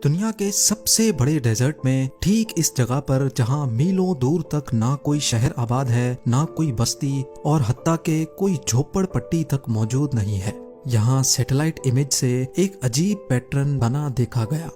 دنیا کے سب سے بڑے ڈیزرٹ میں ٹھیک اس جگہ پر جہاں میلوں دور تک نہ کوئی شہر آباد ہے، نہ کوئی بستی، اور حتیٰ کہ کوئی جھوپڑ پٹی تک موجود نہیں ہے، یہاں سیٹلائٹ امیج سے ایک عجیب پیٹرن بنا دیکھا گیا۔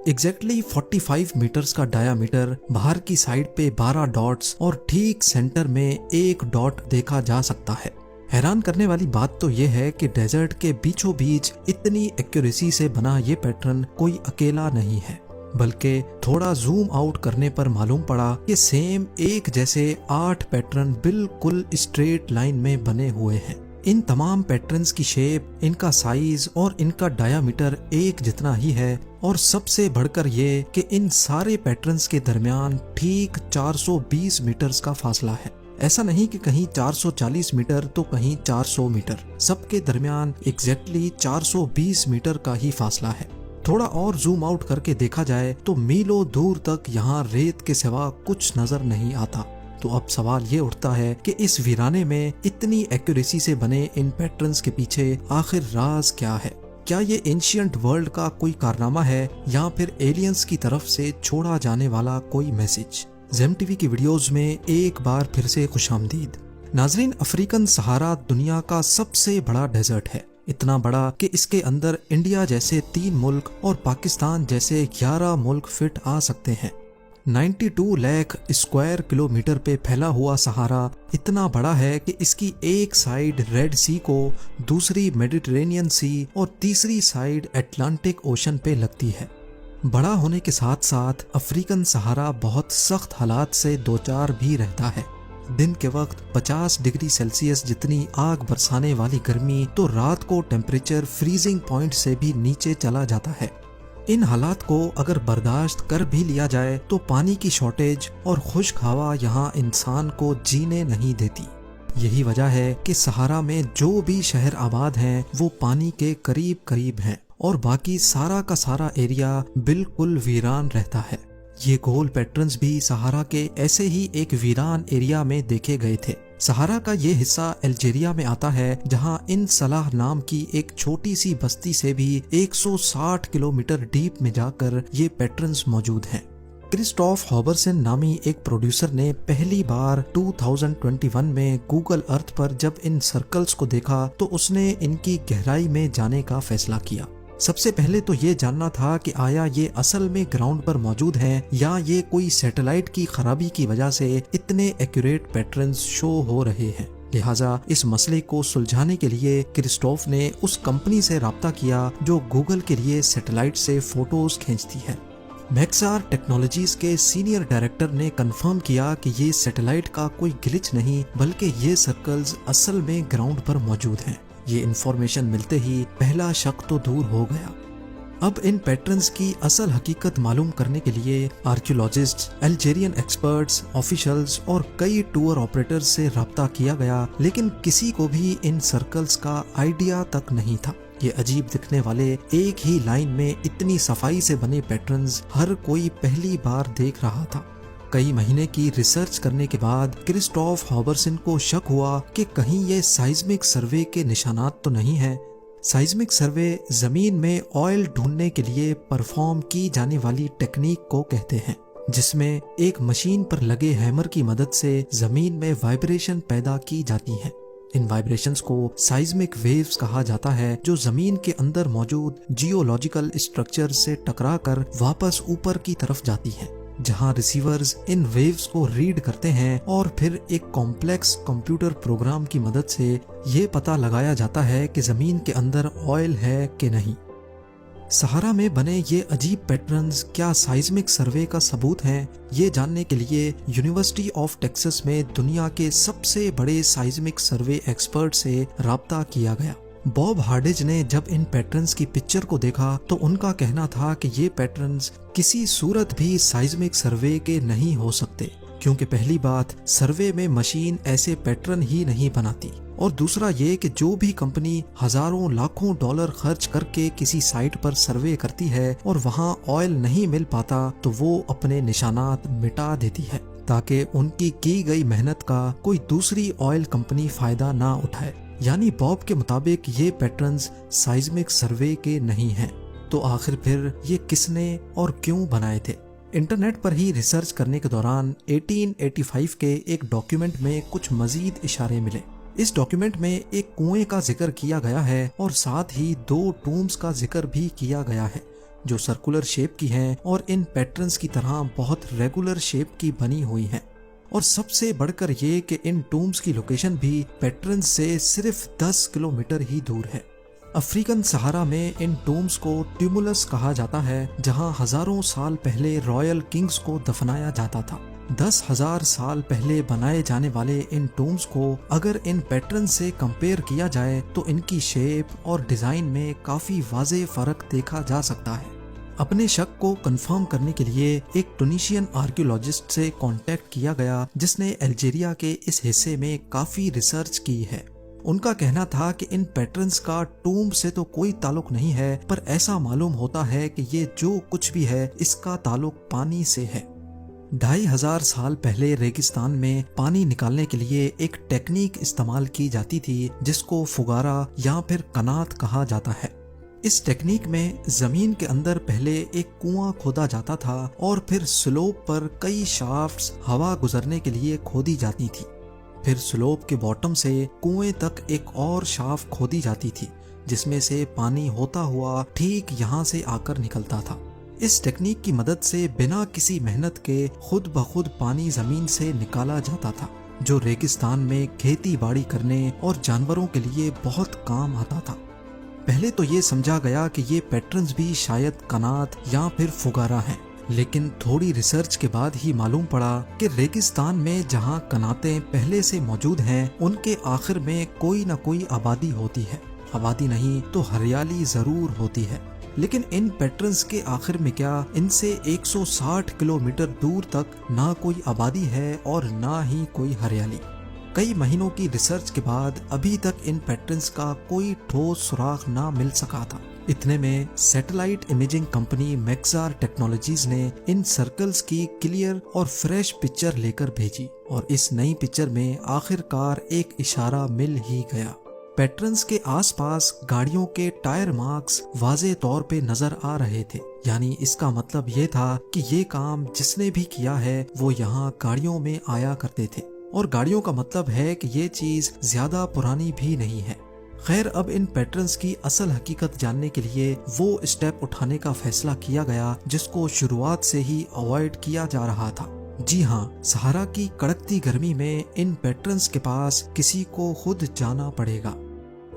ایگزیکٹلی 45 میٹرز کا ڈایامیٹر، باہر کی سائڈ پہ 12 ڈاٹس اور ٹھیک سینٹر میں ایک ڈاٹ دیکھا جا سکتا ہے۔ حیران کرنے والی بات تو یہ ہے کہ ڈیزرٹ کے بیچوں بیچ اتنی ایکوریسی سے بنا یہ پیٹرن کوئی اکیلا نہیں ہے، بلکہ تھوڑا زوم آؤٹ کرنے پر معلوم پڑا کہ سیم ایک جیسے 8 پیٹرن بالکل اسٹریٹ لائن میں بنے ہوئے ہیں۔ ان تمام پیٹرنز کی شیپ، ان کا سائز اور ان کا ڈایامیٹر ایک جتنا ہی ہے، اور سب سے بڑھ کر یہ کہ ان سارے پیٹرنز کے درمیان ٹھیک 420 میٹرز کا فاصلہ ہے۔ ایسا نہیں کہ کہیں 440 میٹر تو کہیں 400 میٹر، سب کے درمیان ایگزیکٹلی 420 میٹر کا ہی فاصلہ ہے۔ تھوڑا اور زوم آؤٹ کر کے دیکھا جائے تو میلوں دور تک یہاں ریت کے سوا کچھ نظر نہیں آتا۔ تو اب سوال یہ اٹھتا ہے کہ اس ویرانے میں اتنی ایکوریسی سے بنے ان پیٹرنز کے پیچھے آخر راز کیا ہے؟ کیا یہ اینشینٹ ورلڈ کا کوئی کارنامہ ہے یا پھر ایلینز کی طرف سے چھوڑا جانے والا کوئی میسج؟ زیم ٹی وی کی ویڈیوز میں ایک بار پھر سے خوش آمدید۔ ناظرین، افریقن صحارا دنیا کا سب سے بڑا ڈیزرٹ ہے، اتنا بڑا کہ اس کے اندر انڈیا جیسے 3 ملک اور پاکستان جیسے 11 ملک فٹ آ سکتے ہیں۔ 92 لاکھ اسکوائر کلومیٹر پہ پھیلا ہوا صحارا اتنا بڑا ہے کہ اس کی ایک سائیڈ ریڈ سی کو، دوسری میڈیٹرینین سی اور تیسری سائیڈ اٹلانٹک اوشن پہ لگتی ہے۔ بڑا ہونے کے ساتھ ساتھ افریقن صحارا بہت سخت حالات سے دوچار بھی رہتا ہے۔ دن کے وقت 50 ڈگری سیلسیس جتنی آگ برسانے والی گرمی تو رات کو ٹیمپریچر فریزنگ پوائنٹ سے بھی نیچے چلا جاتا ہے۔ ان حالات کو اگر برداشت کر بھی لیا جائے تو پانی کی شارٹیج اور خشک ہوا یہاں انسان کو جینے نہیں دیتی۔ یہی وجہ ہے کہ صحارا میں جو بھی شہر آباد ہیں وہ پانی کے قریب قریب ہیں، اور باقی سارا کا سارا ایریا بالکل ویران رہتا ہے۔ یہ گول پیٹرنز بھی صحارا کے ایسے ہی ایک ویران ایریا میں دیکھے گئے تھے۔ صحارا کا یہ حصہ الجیریا میں آتا ہے، جہاں ان صلاح نام کی ایک چھوٹی سی بستی سے بھی 160 کلومیٹر ڈیپ میں جا کر یہ پیٹرنز موجود ہیں۔ کرسٹوف ہابرسن نامی ایک پروڈیوسر نے پہلی بار 2021 میں گوگل ارتھ پر جب ان سرکلز کو دیکھا تو اس نے ان کی گہرائی میں جانے کا فیصلہ کیا۔ سب سے پہلے تو یہ جاننا تھا کہ آیا یہ اصل میں گراؤنڈ پر موجود ہیں یا یہ کوئی سیٹلائٹ کی خرابی کی وجہ سے اتنے ایکوریٹ پیٹرنز شو ہو رہے ہیں۔ لہٰذا اس مسئلے کو سلجھانے کے لیے کرسٹوف نے اس کمپنی سے رابطہ کیا جو گوگل کے لیے سیٹلائٹ سے فوٹوز کھینچتی ہے۔ میکسار ٹیکنالوجیز کے سینئر ڈائریکٹر نے کنفرم کیا کہ یہ سیٹلائٹ کا کوئی گلچ نہیں، بلکہ یہ سرکلز اصل میں گراؤنڈ پر موجود ہیں۔ یہ انفارمیشن ملتے ہی پہلا شک تو دور ہو گیا۔ اب ان پیٹرنز کی اصل حقیقت معلوم کرنے کے لیے آرکیولوجسٹ، الجیرین ایکسپرٹس، آفیشلز اور کئی ٹور آپریٹرز سے رابطہ کیا گیا، لیکن کسی کو بھی ان سرکلز کا آئیڈیا تک نہیں تھا۔ یہ عجیب دکھنے والے ایک ہی لائن میں اتنی صفائی سے بنے پیٹرنز ہر کوئی پہلی بار دیکھ رہا تھا۔ کئی مہینے کی ریسرچ کرنے کے بعد کرسٹوف ہابرسن کو شک ہوا کہ کہیں یہ سائزمک سروے کے نشانات تو نہیں ہیں۔ سائزمک سروے زمین میں آئل ڈھونڈنے کے لیے پرفارم کی جانے والی ٹیکنیک کو کہتے ہیں، جس میں ایک مشین پر لگے ہیمر کی مدد سے زمین میں وائبریشن پیدا کی جاتی ہیں۔ ان وائبریشنز کو سائزمک ویوز کہا جاتا ہے، جو زمین کے اندر موجود جیولوجیکل اسٹرکچر سے ٹکرا کر واپس اوپر کی طرف جاتی ہیں، جہاں ریسیورز ان ویوز کو ریڈ کرتے ہیں اور پھر ایک کمپلیکس کمپیوٹر پروگرام کی مدد سے یہ پتہ لگایا جاتا ہے کہ زمین کے اندر آئل ہے کہ نہیں۔ صحارا میں بنے یہ عجیب پیٹرنز کیا سائزمک سروے کا ثبوت ہیں؟ یہ جاننے کے لیے یونیورسٹی آف ٹیکساس میں دنیا کے سب سے بڑے سائزمک سروے ایکسپرٹ سے رابطہ کیا گیا۔ باب ہارڈیج نے جب ان پیٹرنز کی پکچر کو دیکھا تو ان کا کہنا تھا کہ یہ پیٹرنز کسی صورت بھی سائزمک سروے کے نہیں ہو سکتے، کیونکہ پہلی بات سروے میں مشین ایسے پیٹرن ہی نہیں بناتی، اور دوسرا یہ کہ جو بھی کمپنی ہزاروں لاکھوں ڈالر خرچ کر کے کسی سائٹ پر سروے کرتی ہے اور وہاں آئل نہیں مل پاتا تو وہ اپنے نشانات مٹا دیتی ہے تاکہ ان کی گئی محنت کا کوئی دوسری آئل کمپنی فائدہ نہ اٹھائے۔ یعنی باب کے مطابق یہ پیٹرنز سائزمک سروے کے نہیں ہیں۔ تو آخر پھر یہ کس نے اور کیوں بنائے تھے؟ انٹرنیٹ پر ہی ریسرچ کرنے کے دوران 1885 کے ایک ڈاکیومنٹ میں کچھ مزید اشارے ملے۔ اس ڈاکیومنٹ میں ایک کنویں کا ذکر کیا گیا ہے اور ساتھ ہی 2 ٹومز کا ذکر بھی کیا گیا ہے جو سرکولر شیپ کی ہیں اور ان پیٹرنز کی طرح بہت ریگولر شیپ کی بنی ہوئی ہیں، اور سب سے بڑھ کر یہ کہ ان ٹومز کی لوکیشن بھی پیٹرنز سے صرف 10 کلومیٹر ہی دور ہے۔ افریقن صحارا میں ان ٹومز کو ٹیمولس کہا جاتا ہے، جہاں ہزاروں سال پہلے رائل کنگز کو دفنایا جاتا تھا۔ 10,000 سال پہلے بنائے جانے والے ان ٹومز کو اگر ان پیٹرن سے کمپیئر کیا جائے تو ان کی شیپ اور ڈیزائن میں کافی واضح فرق دیکھا جا سکتا ہے۔ اپنے شک کو کنفرم کرنے کے لیے ایک ٹونیشین آرکیولوجسٹ سے کانٹیکٹ کیا گیا جس نے الجیریا کے اس حصے میں کافی ریسرچ کی ہے۔ ان کا کہنا تھا کہ ان پیٹرنز کا ٹومب سے تو کوئی تعلق نہیں ہے، پر ایسا معلوم ہوتا ہے کہ یہ جو کچھ بھی ہے اس کا تعلق پانی سے ہے۔ 2,500 سال پہلے ریگستان میں پانی نکالنے کے لیے ایک ٹیکنیک استعمال کی جاتی تھی جس کو فگارا یا پھر کنات کہا جاتا ہے۔ اس ٹیکنیک میں زمین کے اندر پہلے ایک کنواں کھودا جاتا تھا اور پھر سلوپ پر کئی شافٹس ہوا گزرنے کے لیے کھودی جاتی تھی، پھر سلوپ کے باٹم سے کنویں تک ایک اور شافٹ کھودی جاتی تھی جس میں سے پانی ہوتا ہوا ٹھیک یہاں سے آ کر نکلتا تھا۔ اس ٹیکنیک کی مدد سے بنا کسی محنت کے خود بخود پانی زمین سے نکالا جاتا تھا، جو ریگستان میں کھیتی باڑی کرنے اور جانوروں کے لیے بہت کام آتا تھا۔ پہلے تو یہ سمجھا گیا کہ یہ پیٹرنز بھی شاید کنات یا پھر فگارا ہیں، لیکن تھوڑی ریسرچ کے بعد ہی معلوم پڑا کہ ریگستان میں جہاں کناتیں پہلے سے موجود ہیں ان کے آخر میں کوئی نہ کوئی آبادی ہوتی ہے، آبادی نہیں تو ہریالی ضرور ہوتی ہے، لیکن ان پیٹرنز کے آخر میں کیا ان سے 160 کلومیٹر دور تک نہ کوئی آبادی ہے اور نہ ہی کوئی ہریالی۔ کئی مہینوں کی ریسرچ کے بعد ابھی تک ان پیٹرنز کا کوئی ٹھوس سراغ نہ مل سکا تھا۔ اتنے میں سیٹلائٹ امیجنگ کمپنی میکزار ٹیکنالوجیز نے ان سرکلز کی کلیئر اور فریش پکچر لے کر بھیجی، اور اس نئی پکچر میں آخر کار ایک اشارہ مل ہی گیا۔ پیٹرنز کے آس پاس گاڑیوں کے ٹائر مارکس واضح طور پہ نظر آ رہے تھے، یعنی اس کا مطلب یہ تھا کہ یہ کام جس نے بھی کیا ہے وہ یہاں گاڑیوں میں آیا کرتے تھے، اور گاڑیوں کا مطلب ہے کہ یہ چیز زیادہ پرانی بھی نہیں ہے۔ خیر، اب ان پیٹرنز کی اصل حقیقت جاننے کے لیے وہ اسٹیپ اٹھانے کا فیصلہ کیا گیا جس کو شروعات سے ہی اوائڈ کیا جا رہا تھا۔ جی ہاں، صحرا کی کڑکتی گرمی میں ان پیٹرنز کے پاس کسی کو خود جانا پڑے گا۔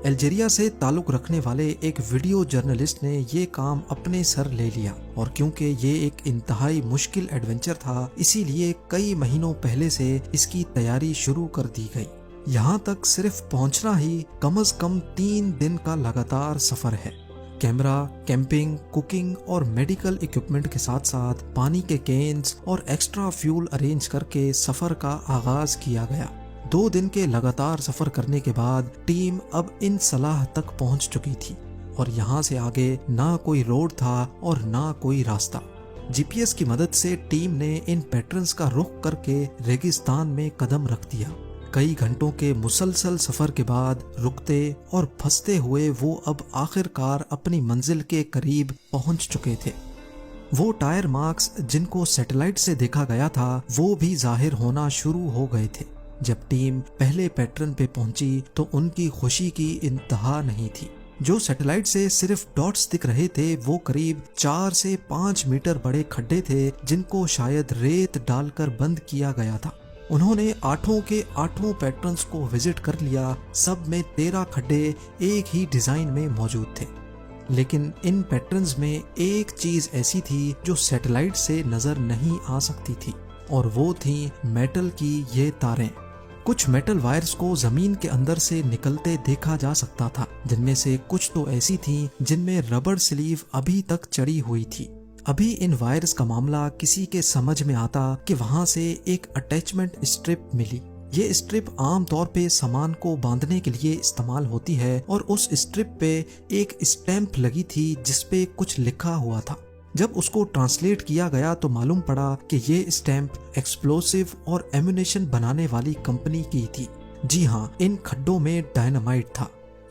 الجیریا سے تعلق رکھنے والے ایک ویڈیو جرنلسٹ نے یہ کام اپنے سر لے لیا، اور کیونکہ یہ ایک انتہائی مشکل ایڈونچر تھا اسی لیے کئی مہینوں پہلے سے اس کی تیاری شروع کر دی گئی۔ یہاں تک صرف پہنچنا ہی کم از کم 3 دن کا لگاتار سفر ہے۔ کیمرہ، کیمپنگ، کوکنگ اور میڈیکل ایکوپمنٹ کے ساتھ ساتھ پانی کے کینز اور ایکسٹرا فیول ارینج کر کے سفر کا آغاز کیا گیا۔ 2 دن کے لگاتار سفر کرنے کے بعد ٹیم اب ان صلاح تک پہنچ چکی تھی، اور یہاں سے آگے نہ کوئی روڈ تھا اور نہ کوئی راستہ۔ جی پی ایس کی مدد سے ٹیم نے ان پیٹرنز کا رخ کر کے ریگستان میں قدم رکھ دیا۔ کئی گھنٹوں کے مسلسل سفر کے بعد رکتے اور پھنستے ہوئے وہ اب آخر کار اپنی منزل کے قریب پہنچ چکے تھے۔ وہ ٹائر مارکس جن کو سیٹلائٹ سے دیکھا گیا تھا وہ بھی ظاہر ہونا شروع ہو گئے تھے۔ جب ٹیم پہلے پیٹرن پہ پہنچی تو ان کی خوشی کی انتہا نہیں تھی۔ جو سیٹلائٹ سے صرف ڈاٹس دکھ رہے تھے وہ قریب 4 سے 5 میٹر بڑے کھڈے تھے جن کو شاید ریت ڈال کر بند کیا گیا تھا۔ انہوں نے 8 کے 8 پیٹرنز کو وزٹ کر لیا، سب میں 13 کھڈے ایک ہی ڈیزائن میں موجود تھے، لیکن ان پیٹرنز میں ایک چیز ایسی تھی جو سیٹلائٹ سے نظر نہیں آ سکتی تھی، اور وہ تھیں میٹل کی یہ تاریں۔ کچھ میٹل وائرز کو زمین کے اندر سے نکلتے دیکھا جا سکتا تھا، جن میں سے کچھ تو ایسی تھیں جن میں ربڑ سلیو ابھی تک چڑی ہوئی تھی۔ ابھی ان وائرز کا معاملہ کسی کے سمجھ میں آتا کہ وہاں سے ایک اٹیچمنٹ اسٹرپ ملی۔ یہ اسٹرپ عام طور پہ سامان کو باندھنے کے لیے استعمال ہوتی ہے، اور اس اسٹرپ پہ ایک اسٹیمپ لگی تھی جس پہ کچھ لکھا ہوا تھا۔ جب اس کو ٹرانسلیٹ کیا گیا تو معلوم پڑا کہ یہ اسٹیمپ ایکسپلوسیو اور ایمونیشن بنانے والی کمپنی کی تھی۔ جی ہاں، ان کھڈوں میں ڈائنامائٹ تھا۔